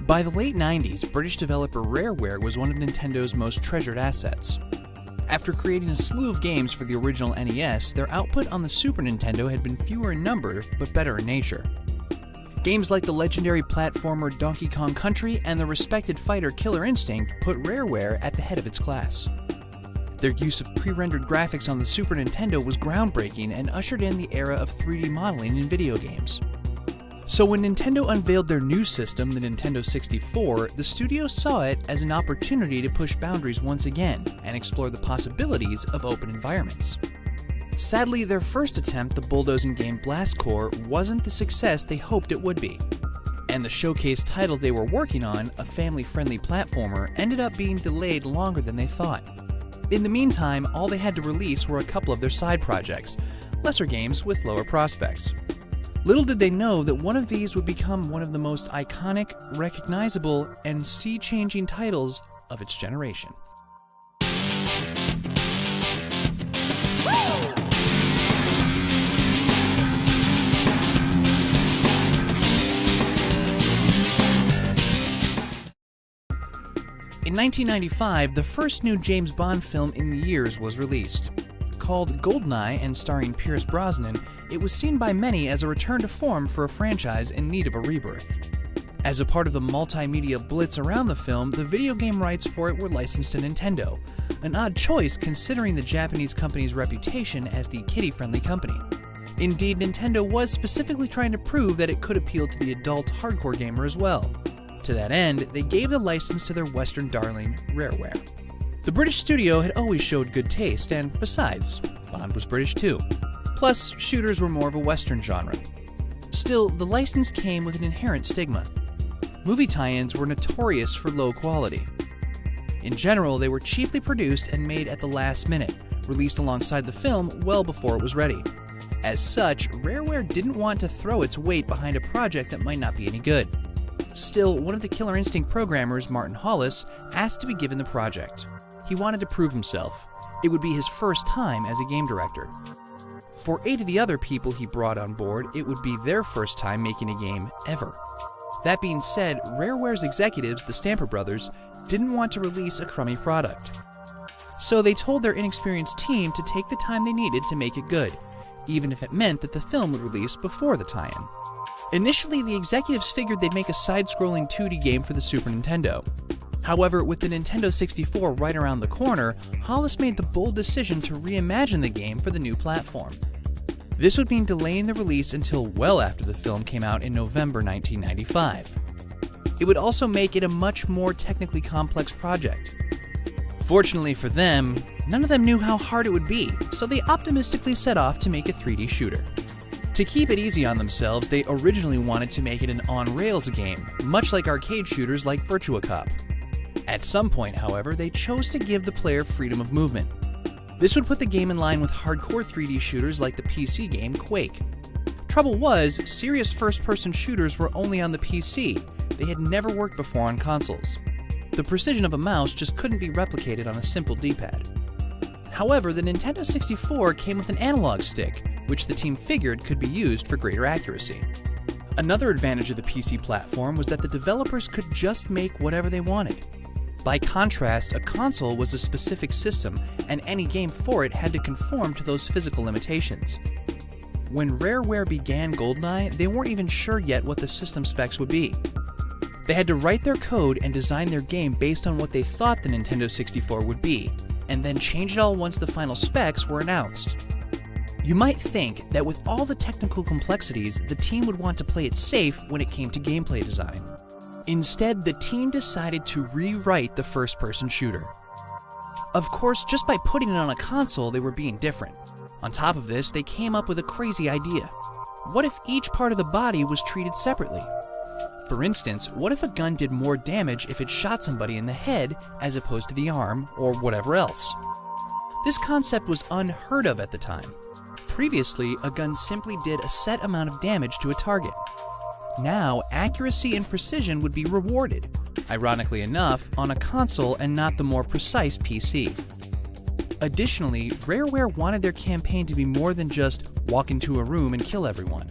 By the late 90s, British developer Rareware was one of Nintendo's most treasured assets. After creating a slew of games for the original NES, their output on the Super Nintendo had been fewer in number, but better in nature. Games like the legendary platformer Donkey Kong Country and the respected fighter Killer Instinct put Rareware at the head of its class. Their use of pre-rendered graphics on the Super Nintendo was groundbreaking and ushered in the era of 3D modeling in video games. So when Nintendo unveiled their new system, the Nintendo 64, the studio saw it as an opportunity to push boundaries once again and explore the possibilities of open environments. Sadly, their first attempt, the bulldozing game Blast Corps, wasn't the success they hoped it would be. And the showcase title they were working on, a family-friendly platformer, ended up being delayed longer than they thought. In the meantime, all they had to release were a couple of their side projects, lesser games with lower prospects. Little did they know that one of these would become one of the most iconic, recognizable, and sea-changing titles of its generation. In 1995, the first new James Bond film in years was released. Called GoldenEye and starring Pierce Brosnan, it was seen by many as a return to form for a franchise in need of a rebirth. As a part of the multimedia blitz around the film, the video game rights for it were licensed to Nintendo, an odd choice considering the Japanese company's reputation as the kiddie-friendly company. Indeed, Nintendo was specifically trying to prove that it could appeal to the adult hardcore gamer as well. To that end, they gave the license to their Western darling, Rareware. The British studio had always showed good taste, and besides, Bond was British too. Plus, shooters were more of a Western genre. Still, the license came with an inherent stigma. Movie tie-ins were notorious for low quality. In general, they were cheaply produced and made at the last minute, released alongside the film well before it was ready. As such, Rareware didn't want to throw its weight behind a project that might not be any good. Still, one of the Killer Instinct programmers, Martin Hollis, asked to be given the project. He wanted to prove himself. It would be his first time as a game director. For 8 of the other people he brought on board, it would be their first time making a game ever. That being said, Rareware's executives, the Stamper Brothers, didn't want to release a crummy product. So they told their inexperienced team to take the time they needed to make it good, even if it meant that the film would release before the tie-in. Initially, the executives figured they'd make a side-scrolling 2D game for the Super Nintendo. However, with the Nintendo 64 right around the corner, Hollis made the bold decision to reimagine the game for the new platform. This would mean delaying the release until well after the film came out in November 1995. It would also make it a much more technically complex project. Fortunately for them, none of them knew how hard it would be, so they optimistically set off to make a 3D shooter. To keep it easy on themselves, they originally wanted to make it an on-rails game, much like arcade shooters like Virtua Cop. At some point, however, they chose to give the player freedom of movement. This would put the game in line with hardcore 3D shooters like the PC game Quake. Trouble was, serious first-person shooters were only on the PC. They had never worked before on consoles. The precision of a mouse just couldn't be replicated on a simple D-pad. However, the Nintendo 64 came with an analog stick, which the team figured could be used for greater accuracy. Another advantage of the PC platform was that the developers could just make whatever they wanted. By contrast, a console was a specific system, and any game for it had to conform to those physical limitations. When Rareware began GoldenEye, they weren't even sure yet what the system specs would be. They had to write their code and design their game based on what they thought the Nintendo 64 would be, and then change it all once the final specs were announced. You might think that with all the technical complexities, the team would want to play it safe when it came to gameplay design. Instead, the team decided to rewrite the first-person shooter. Of course, just by putting it on a console, they were being different. On top of this, they came up with a crazy idea. What if each part of the body was treated separately? For instance, what if a gun did more damage if it shot somebody in the head as opposed to the arm or whatever else? This concept was unheard of at the time. Previously, a gun simply did a set amount of damage to a target. Now, accuracy and precision would be rewarded, ironically enough, on a console and not the more precise PC. Additionally, Rareware wanted their campaign to be more than just walk into a room and kill everyone.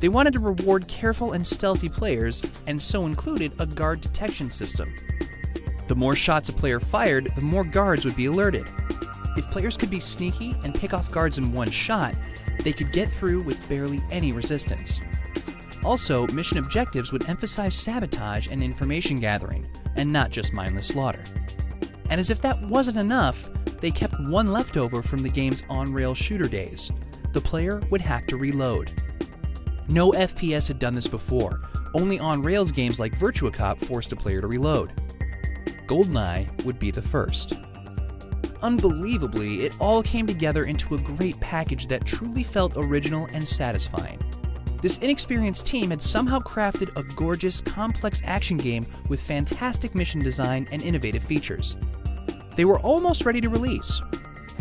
They wanted to reward careful and stealthy players, and so included a guard detection system. The more shots a player fired, the more guards would be alerted. If players could be sneaky and pick off guards in one shot, they could get through with barely any resistance. Also, mission objectives would emphasize sabotage and information gathering, and not just mindless slaughter. And as if that wasn't enough, they kept one left over from the game's on-rail shooter days. The player would have to reload. No FPS had done this before. Only on-rails games like Virtua Cop forced a player to reload. GoldenEye would be the first. Unbelievably, it all came together into a great package that truly felt original and satisfying. This inexperienced team had somehow crafted a gorgeous, complex action game with fantastic mission design and innovative features. They were almost ready to release.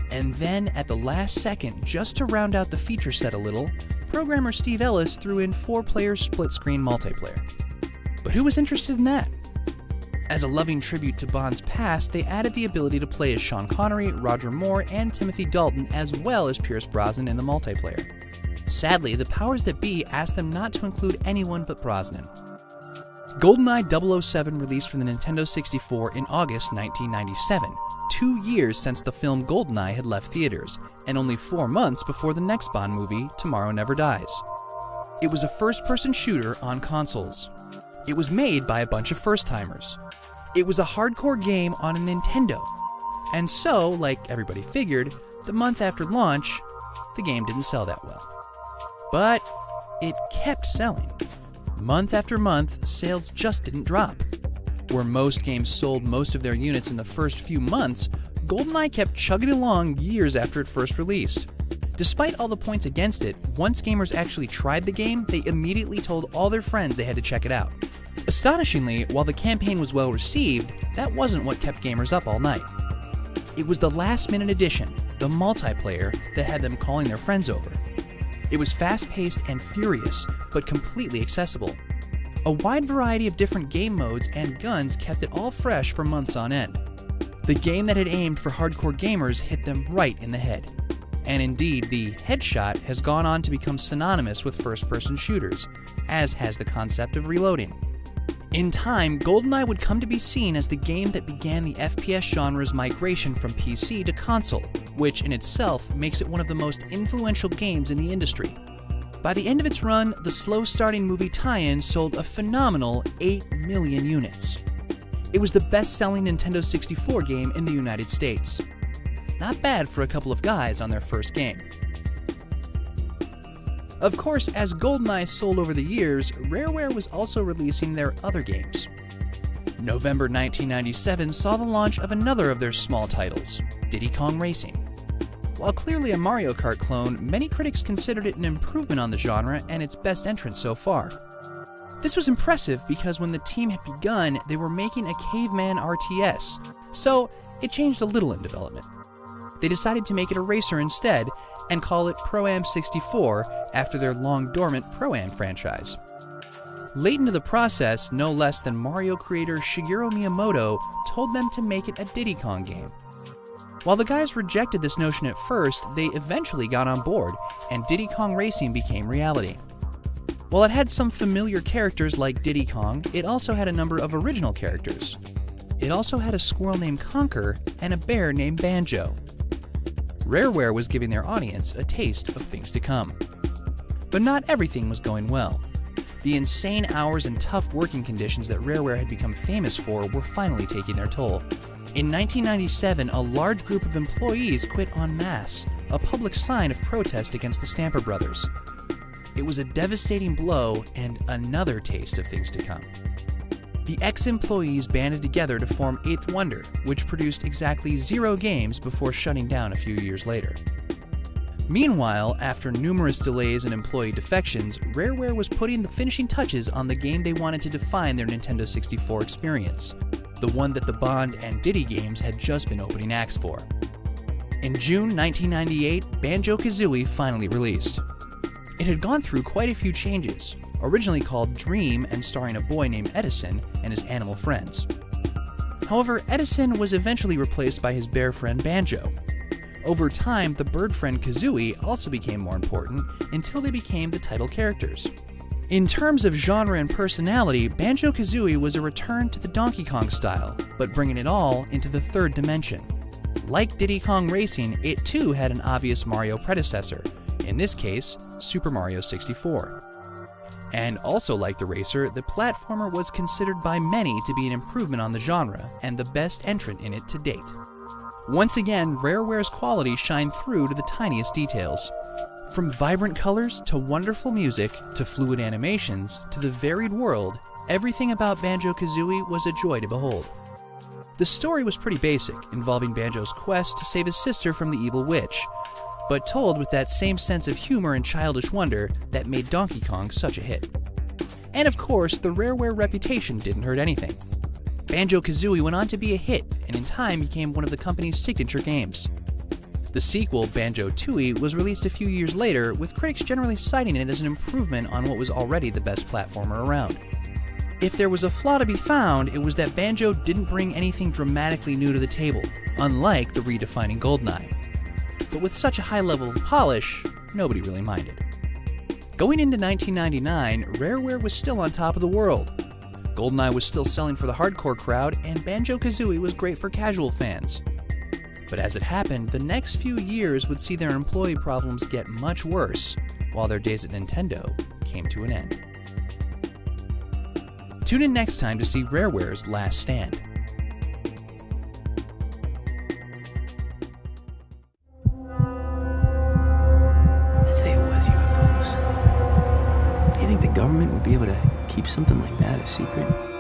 And then, at the last second, just to round out the feature set a little, programmer Steve Ellis threw in 4-player split-screen multiplayer. But who was interested in that? As a loving tribute to Bond's past, they added the ability to play as Sean Connery, Roger Moore, and Timothy Dalton, as well as Pierce Brosnan in the multiplayer. Sadly, the powers that be asked them not to include anyone but Brosnan. GoldenEye 007 released for the Nintendo 64 in August 1997, 2 years since the film GoldenEye had left theaters, and only 4 months before the next Bond movie, Tomorrow Never Dies. It was a first-person shooter on consoles. It was made by a bunch of first-timers. It was a hardcore game on a Nintendo. And so, like everybody figured, the month after launch, the game didn't sell that well. But it kept selling. Month after month, sales just didn't drop. Where most games sold most of their units in the first few months, GoldenEye kept chugging along years after it first released. Despite all the points against it, once gamers actually tried the game, they immediately told all their friends they had to check it out. Astonishingly, while the campaign was well received, that wasn't what kept gamers up all night. It was the last-minute addition, the multiplayer, that had them calling their friends over. It was fast-paced and furious, but completely accessible. A wide variety of different game modes and guns kept it all fresh for months on end. The game that had aimed for hardcore gamers hit them right in the head. And indeed, the headshot has gone on to become synonymous with first-person shooters, as has the concept of reloading. In time, GoldenEye would come to be seen as the game that began the FPS genre's migration from PC to console, which in itself makes it one of the most influential games in the industry. By the end of its run, the slow-starting movie tie-in sold a phenomenal 8 million units. It was the best-selling Nintendo 64 game in the United States. Not bad for a couple of guys on their first game. Of course, as GoldenEye sold over the years, Rareware was also releasing their other games. November 1997 saw the launch of another of their small titles, Diddy Kong Racing. While clearly a Mario Kart clone, many critics considered it an improvement on the genre and its best entrance so far. This was impressive because when the team had begun, they were making a caveman RTS, so it changed a little in development. They decided to make it a racer instead, and call it Pro-Am 64 after their long-dormant Pro-Am franchise. Late into the process, no less than Mario creator Shigeru Miyamoto told them to make it a Diddy Kong game. While the guys rejected this notion at first, they eventually got on board, and Diddy Kong Racing became reality. While it had some familiar characters like Diddy Kong, it also had a number of original characters. It also had a squirrel named Conker and a bear named Banjo. Rareware was giving their audience a taste of things to come. But not everything was going well. The insane hours and tough working conditions that Rareware had become famous for were finally taking their toll. In 1997, a large group of employees quit en masse, a public sign of protest against the Stamper Brothers. It was a devastating blow and another taste of things to come. The ex-employees banded together to form Eighth Wonder, which produced exactly 0 games before shutting down a few years later. Meanwhile, after numerous delays and employee defections, Rareware was putting the finishing touches on the game they wanted to define their Nintendo 64 experience, the one that the Bond and Diddy games had just been opening acts for. In June 1998, Banjo-Kazooie finally released. It had gone through quite a few changes, originally called Dream and starring a boy named Edison and his animal friends. However, Edison was eventually replaced by his bear friend Banjo. Over time, the bird friend Kazooie also became more important until they became the title characters. In terms of genre and personality, Banjo-Kazooie was a return to the Donkey Kong style, but bringing it all into the third dimension. Like Diddy Kong Racing, it too had an obvious Mario predecessor, in this case, Super Mario 64. And also like the racer, the platformer was considered by many to be an improvement on the genre, and the best entrant in it to date. Once again, Rareware's quality shined through to the tiniest details. From vibrant colors, to wonderful music, to fluid animations, to the varied world, everything about Banjo-Kazooie was a joy to behold. The story was pretty basic, involving Banjo's quest to save his sister from the evil witch, but told with that same sense of humor and childish wonder that made Donkey Kong such a hit. And of course, the Rareware reputation didn't hurt anything. Banjo-Kazooie went on to be a hit, and in time became one of the company's signature games. The sequel, Banjo-Tooie, was released a few years later, with critics generally citing it as an improvement on what was already the best platformer around. If there was a flaw to be found, it was that Banjo didn't bring anything dramatically new to the table, unlike the redefining GoldenEye. But with such a high level of polish, nobody really minded. Going into 1999, Rareware was still on top of the world. GoldenEye was still selling for the hardcore crowd, and Banjo-Kazooie was great for casual fans. But as it happened, the next few years would see their employee problems get much worse, while their days at Nintendo came to an end. Tune in next time to see Rareware's last stand. Let's say it was UFOs. Do you think the government would be able to keep something like that a secret?